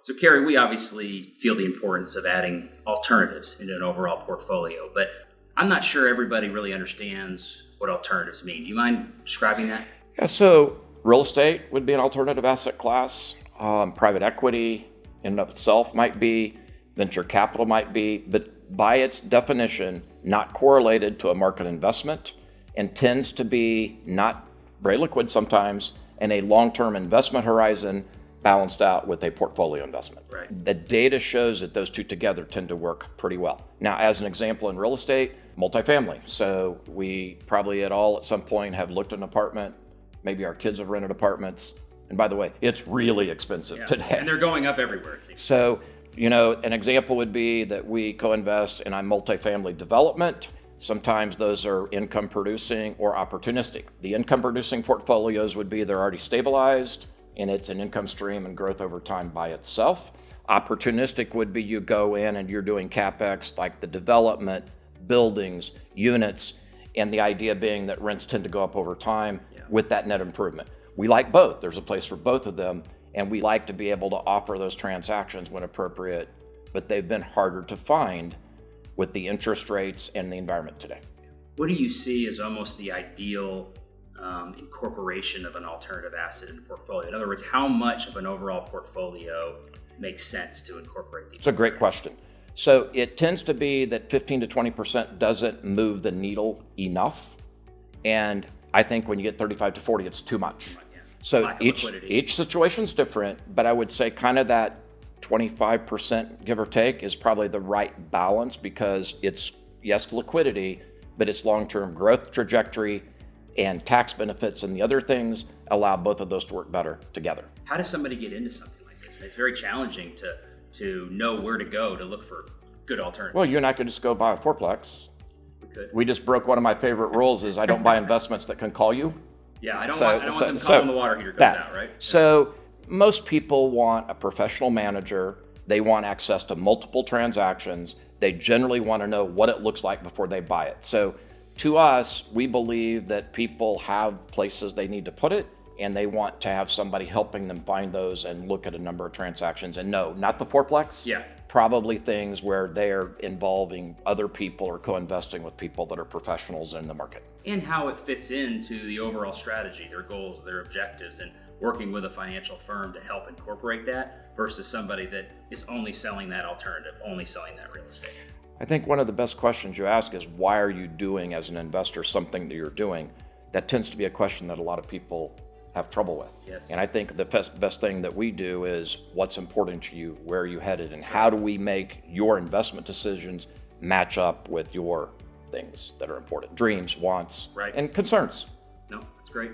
So Kerry, we obviously feel the importance of adding alternatives into an overall portfolio, but I'm not sure everybody really understands what alternatives mean. Do you mind describing that? Yeah, so real estate would be an alternative asset class. Private equity in and of itself might be, venture capital might be, but by its definition, not correlated to a market investment and tends to be not very liquid sometimes and a long-term investment horizon balanced out with a portfolio investment. Right. The data shows that those two together tend to work pretty well. Now, as an example in real estate, multifamily. So we probably at some point have looked at an apartment. Maybe our kids have rented apartments. And by the way, it's really expensive today. And they're going up everywhere, it seems. So, an example would be that we co-invest in a multifamily development. Sometimes those are income producing or opportunistic. The income producing portfolios would be they're already stabilized and it's an income stream and growth over time by itself. Opportunistic would be you go in and you're doing CapEx like the development, buildings, units, and the idea being that rents tend to go up over time with that net improvement. We like both. There's a place for both of them, and we like to be able to offer those transactions when appropriate, but they've been harder to find with the interest rates and the environment today. What do you see as almost the ideal incorporation of an alternative asset in the portfolio? In other words, how much of an overall portfolio makes sense to incorporate these? It's a great question. So it tends to be that 15 to 20% doesn't move the needle enough. And I think when you get 35 to 40, it's too much. Yeah. So each situation's different, but I would say kind of that 25%, give or take, is probably the right balance because it's, yes, liquidity, but it's long-term growth trajectory and tax benefits and the other things allow both of those to work better together. How does somebody get into something like this? And it's very challenging to know where to go to look for good alternatives. Well, you and I could just go buy a fourplex. We could. We just broke one of my favorite rules is I don't buy investments that can call you. Yeah, I don't want them calling the water heater goes out, right? So most people want a professional manager. They want access to multiple transactions. They generally want to know what it looks like before they buy it. So to us, we believe that people have places they need to put it, and they want to have somebody helping them find those and look at a number of transactions. And no, not the fourplex. Yeah. Probably things where they're involving other people or co-investing with people that are professionals in the market. And how it fits into the overall strategy, their goals, their objectives, and working with a financial firm to help incorporate that versus somebody that is only selling that alternative, only selling that real estate. I think one of the best questions you ask is, why are you doing as an investor something that you're doing? That tends to be a question that a lot of people have trouble with. Yes. And I think the best thing that we do is what's important to you, where are you headed, and how do we make your investment decisions match up with your things that are important, dreams, wants, right, and concerns. No, that's great.